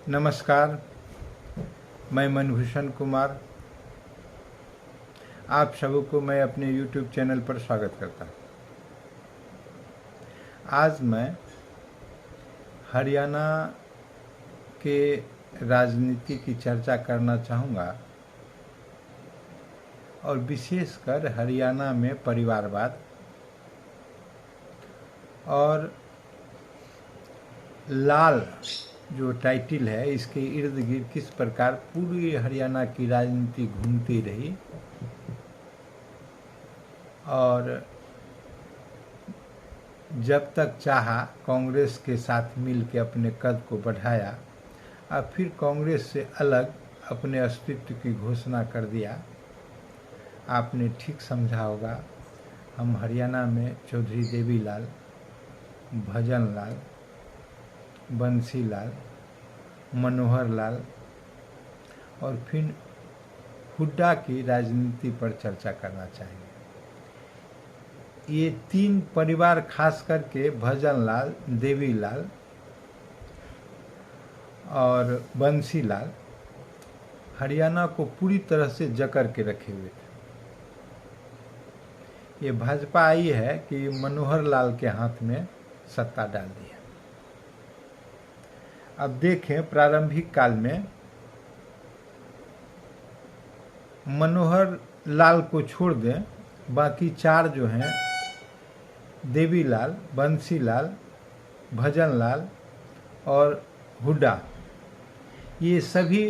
नमस्कार, मैं मनभूषण कुमार। आप सबको मैं अपने YouTube चैनल पर स्वागत करता हूँ। आज मैं हरियाणा के राजनीति की चर्चा करना चाहूँगा और विशेषकर हरियाणा में परिवारवाद और लाल जो टाइटल है इसके इर्द गिर्द किस प्रकार पूरी हरियाणा की राजनीति घूमती रही और जब तक चाहा कांग्रेस के साथ मिल के अपने कद को बढ़ाया और फिर कांग्रेस से अलग अपने अस्तित्व की घोषणा कर दिया। आपने ठीक समझा होगा, हम हरियाणा में चौधरी देवीलाल, भजन लाल, बंसी लाल, मनोहर लाल और फिर हुड्डा की राजनीति पर चर्चा करना चाहेंगे। ये तीन परिवार खास करके भजन लाल, देवीलाल और बंसी लाल हरियाणा को पूरी तरह से जकड़ के रखे हुए थे। ये भाजपा आई है कि मनोहर लाल के हाथ में सत्ता डाल दिया। अब देखें, प्रारंभिक काल में मनोहर लाल को छोड़ दें, बाकी चार जो हैं देवीलाल, बंसी लाल, भजन लाल और हुड्डा, ये सभी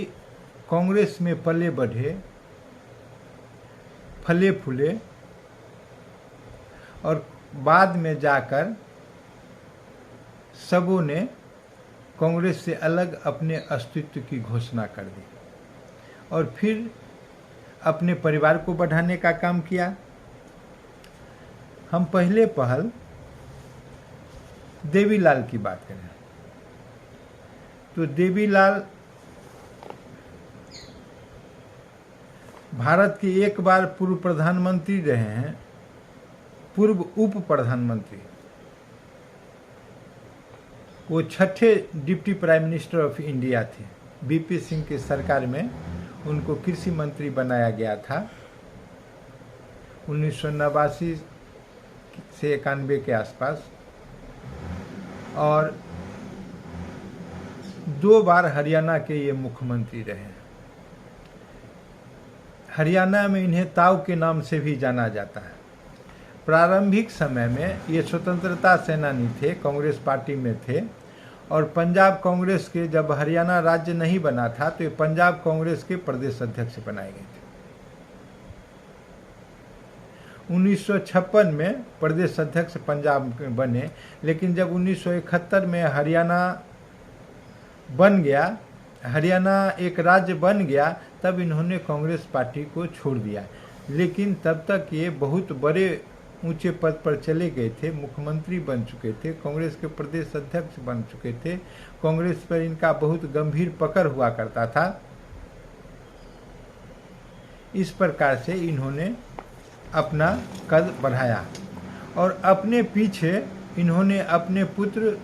कांग्रेस में पले बढ़े, फले फूले और बाद में जाकर सबों ने कांग्रेस से अलग अपने अस्तित्व की घोषणा कर दी और फिर अपने परिवार को बढ़ाने का काम किया। हम पहले पहल देवीलाल की बात करें तो देवीलाल भारत के एक बार पूर्व प्रधानमंत्री रहे हैं, पूर्व उप प्रधानमंत्री। वो छठे deputy prime minister of India थे। बीपी सिंह की सरकार में उनको कृषि मंत्री बनाया गया था 1989 से 91 के आसपास और 2 बार हरियाणा के ये मुख्यमंत्री रहे। हरियाणा में इन्हें ताऊ के नाम से भी जाना जाता है। प्रारंभिक समय में ये स्वतंत्रता सेनानी थे, कांग्रेस पार्टी में थे और पंजाब कांग्रेस के जब हरियाणा राज्य नहीं बना था तो ये पंजाब कांग्रेस के प्रदेश अध्यक्ष बनाए गए थे। 1956 में प्रदेश अध्यक्ष पंजाब के बने, लेकिन जब 1971 में हरियाणा बन गया, हरियाणा एक राज्य बन गया, तब इन्होंने कांग्रेस पार्टी को छोड़ दिया। लेकिन तब तक ये बहुत बड़े ऊंचे पद पर चले गए थे, मुख्यमंत्री बन चुके थे, कांग्रेस के प्रदेश अध्यक्ष बन चुके थे। कांग्रेस पर इनका बहुत गंभीर पकड़ हुआ करता था। इस प्रकार से इन्होंने अपना कद बढ़ाया और अपने पीछे इन्होंने अपने पुत्र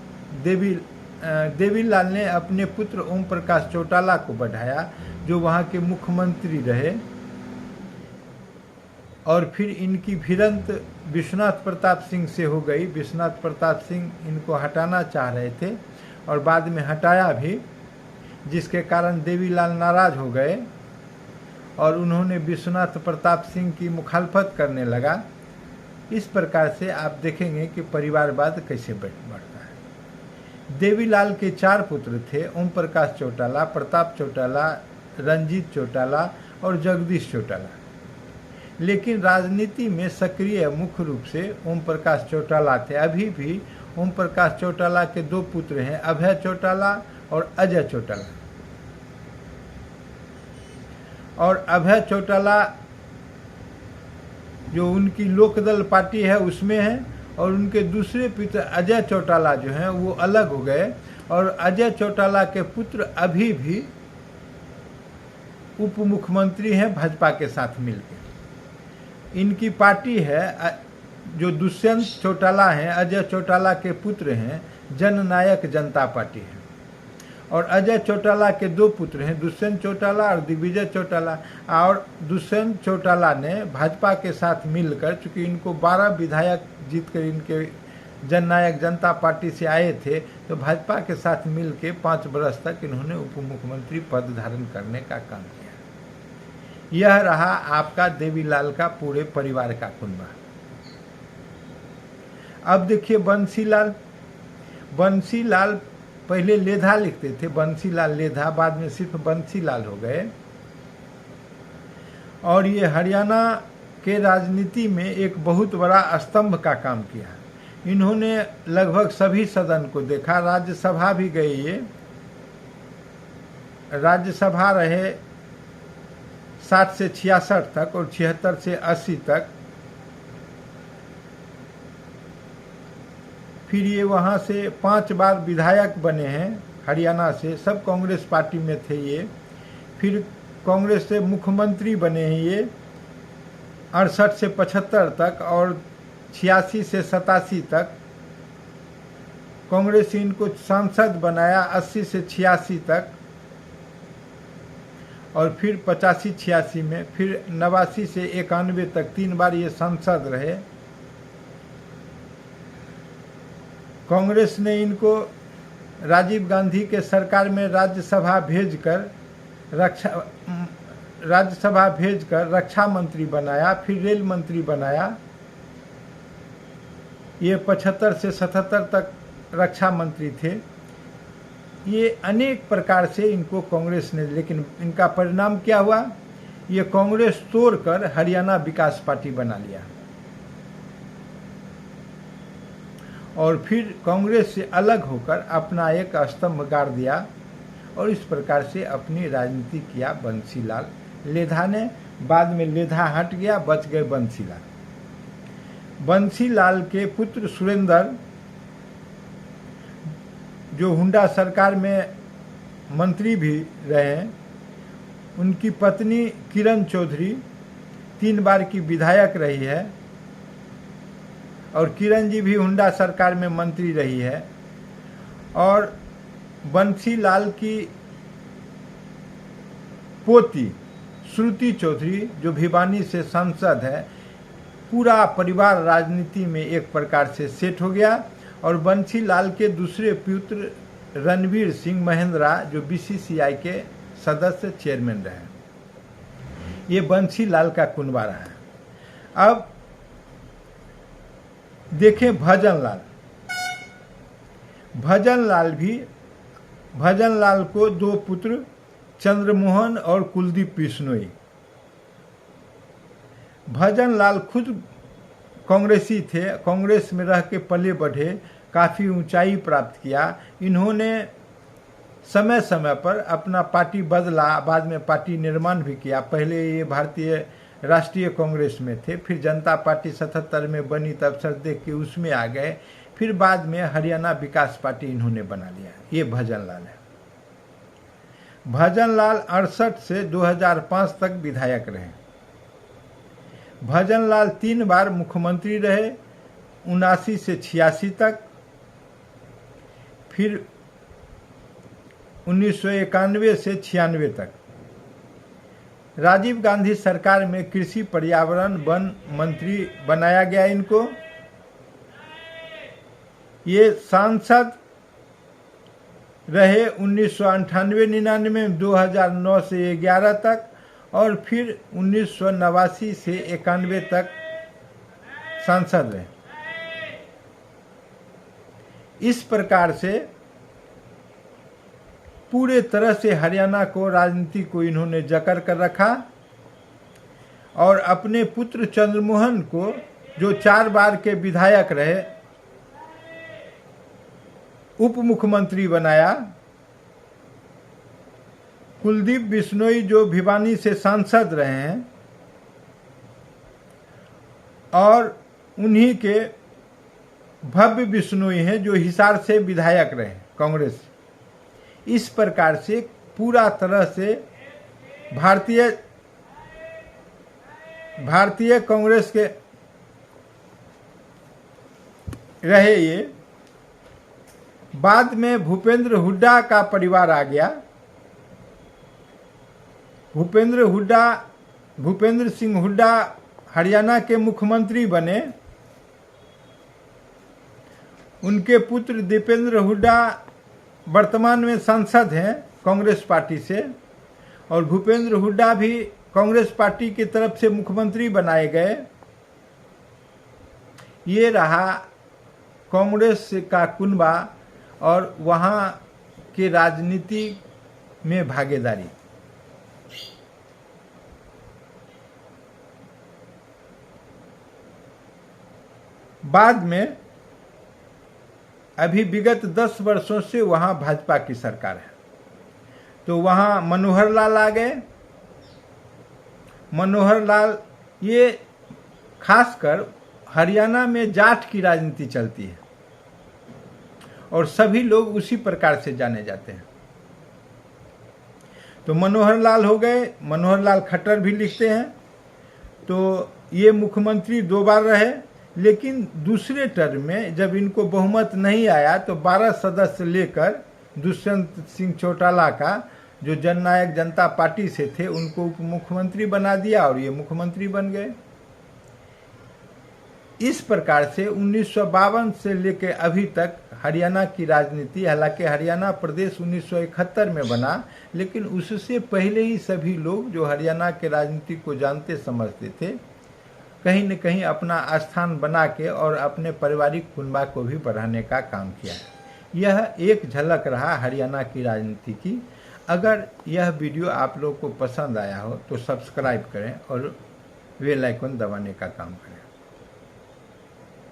देवीलाल ने अपने पुत्र ओम प्रकाश चौटाला को बढ़ाया, जो वहाँ के मुख्यमंत्री रहे। और फिर इनकी भिड़ंत विश्वनाथ प्रताप सिंह से हो गई। विश्वनाथ प्रताप सिंह इनको हटाना चाह रहे थे और बाद में हटाया भी, जिसके कारण देवीलाल नाराज हो गए और उन्होंने विश्वनाथ प्रताप सिंह की मुखालफत करने लगा। इस प्रकार से आप देखेंगे कि परिवारवाद कैसे बढ़ता है। देवीलाल के 4 पुत्र थे, ओम प्रकाश चौटाला, प्रताप चौटाला, रंजीत चौटाला और जगदीश चौटाला। लेकिन राजनीति में सक्रिय मुख्य रूप से ओम प्रकाश चौटाला थे। अभी भी ओम प्रकाश चौटाला के 2 पुत्र हैं, अभय चौटाला और अजय चौटाला। और अभय चौटाला जो उनकी लोकदल पार्टी है उसमें है और उनके दूसरे पुत्र अजय चौटाला जो हैं वो अलग हो गए और अजय चौटाला के पुत्र अभी भी उप मुख्यमंत्री हैं भाजपा के साथ मिलकर। इनकी पार्टी है जो दुष्यंत चौटाला हैं, अजय चौटाला के पुत्र हैं, जननायक जनता पार्टी है। और अजय चौटाला के 2 पुत्र हैं, दुष्यंत चौटाला और दिग्विजय चौटाला। और दुष्यंत चौटाला ने भाजपा के साथ मिलकर, चूंकि इनको 12 विधायक जीतकर इनके जननायक जनता पार्टी से आए थे, तो भाजपा के साथ मिलकर 5 वर्ष तक इन्होंने उप मुख्यमंत्री पद धारण करने का काम किया। यह रहा आपका देवीलाल का पूरे परिवार का कुनबा। अब देखिए बंसीलाल पहले लेधा लिखते थे, बंसीलाल लेधा, बाद में सिर्फ बंसीलाल हो गए। और ये हरियाणा के राजनीति में एक बहुत बड़ा स्तंभ का काम किया। इन्होंने लगभग सभी सदन को देखा, राज्यसभा भी गए ये, राज्यसभा रहे 60 से 66 तक और 76 से 80 तक। फिर ये वहाँ से 5 बार विधायक बने हैं हरियाणा से, सब कांग्रेस पार्टी में थे ये। फिर कांग्रेस से मुख्यमंत्री बने हैं ये 68 से 75 तक और 86 से 87 तक। कांग्रेस इनको सांसद बनाया 80 से 86 तक और फिर 85-86 में, फिर 89 से 91 तक 3 बार ये सांसद रहे। कांग्रेस ने इनको राजीव गांधी के सरकार में राज्यसभा भेजकर रक्षा मंत्री बनाया, फिर रेल मंत्री बनाया। ये 75 से 77 तक रक्षा मंत्री थे। ये अनेक प्रकार से इनको कांग्रेस ने, लेकिन इनका परिणाम क्या हुआ, ये कांग्रेस तोड़कर हरियाणा विकास पार्टी बना लिया और फिर कांग्रेस से अलग होकर अपना एक स्तंभ गाड़ दिया और इस प्रकार से अपनी राजनीति किया बंसीलाल लेधा ने। बाद में लेधा हट गया, बच गए बंसीलाल। बंसीलाल के पुत्र सुरेंद्र, जो हुंडा सरकार में मंत्री भी रहे, उनकी पत्नी किरण चौधरी 3 बार की विधायक रही है और किरण जी भी हुंडा सरकार में मंत्री रही है। और बंसीलाल की पोती श्रुति चौधरी जो भिवानी से सांसद है, पूरा परिवार राजनीति में एक प्रकार से सेट हो गया। और बंसीलाल के दूसरे पुत्र रणवीर सिंह महेंद्रा जो बीसीसीआई के सदस्य चेयरमैन रहे। ये बंसीलाल का कुनबा रहा है। अब देखें भजनलाल को 2 पुत्र चंद्रमोहन और कुलदीप बिश्नोई। भजनलाल खुद कांग्रेसी थे, कांग्रेस में रह के पले बढ़े, काफ़ी ऊंचाई प्राप्त किया। इन्होंने समय समय पर अपना पार्टी बदला, बाद में पार्टी निर्माण भी किया। पहले ये भारतीय राष्ट्रीय कांग्रेस में थे, फिर जनता पार्टी 77 में बनी, तब अवसर देख के उसमें आ गए, फिर बाद में हरियाणा विकास पार्टी इन्होंने बना लिया। ये भजनलाल है। भजनलाल 68 से 2005 तक विधायक रहे। भजनलाल 3 बार मुख्यमंत्री रहे, 79 से 86 तक, फिर 1991 से 96 तक। राजीव गांधी सरकार में कृषि पर्यावरण वन मंत्री बनाया गया इनको। ये सांसद रहे 1998-99 में, 2009 से 11 तक और फिर 1989 से 91 तक सांसद रहे। इस प्रकार से पूरे तरह से हरियाणा को, राजनीति को इन्होंने जकड़ कर रखा और अपने पुत्र चंद्रमोहन को, जो 4 बार के विधायक रहे, उप मुख्यमंत्री बनाया। कुलदीप बिश्नोई जो भिवानी से सांसद रहे हैं और उन्हीं के भव्य बिश्नोई हैं जो हिसार से विधायक रहे कांग्रेस। इस प्रकार से पूरा तरह से भारतीय कांग्रेस के रहे ये। बाद में भूपेंद्र हुड्डा का परिवार आ गया। भूपेंद्र सिंह हुड्डा हरियाणा के मुख्यमंत्री बने। उनके पुत्र दीपेंद्र हुड्डा वर्तमान में सांसद हैं कांग्रेस पार्टी से, और भूपेंद्र हुड्डा भी कांग्रेस पार्टी की तरफ से मुख्यमंत्री बनाए गए। ये रहा कांग्रेस का कुनबा और वहाँ के राजनीति में भागीदारी। बाद में अभी विगत 10 वर्षों से वहाँ भाजपा की सरकार है, तो वहाँ मनोहर लाल आ गए। मनोहर लाल, ये खासकर हरियाणा में जाट की राजनीति चलती है और सभी लोग उसी प्रकार से जाने जाते हैं। तो मनोहर लाल हो गए। मनोहर लाल खट्टर भी लिखते हैं। तो ये मुख्यमंत्री 2 बार रहे, लेकिन दूसरे टर्म में जब इनको बहुमत नहीं आया तो 12 सदस्य लेकर दुष्यंत सिंह चौटाला का, जो जननायक जनता पार्टी से थे, उनको उप मुख्यमंत्री बना दिया और ये मुख्यमंत्री बन गए। इस प्रकार से 1952 से लेकर अभी तक हरियाणा की राजनीति, हालांकि हरियाणा प्रदेश 1971 में बना, लेकिन उससे पहले ही सभी लोग जो हरियाणा के राजनीति को जानते समझते थे, कहीं न कहीं अपना स्थान बना के और अपने पारिवारिक कुनबा को भी बढ़ाने का काम किया है। यह एक झलक रहा हरियाणा की राजनीति की। अगर यह वीडियो आप लोग को पसंद आया हो तो सब्सक्राइब करें और बेल आइकन दबाने का काम करें।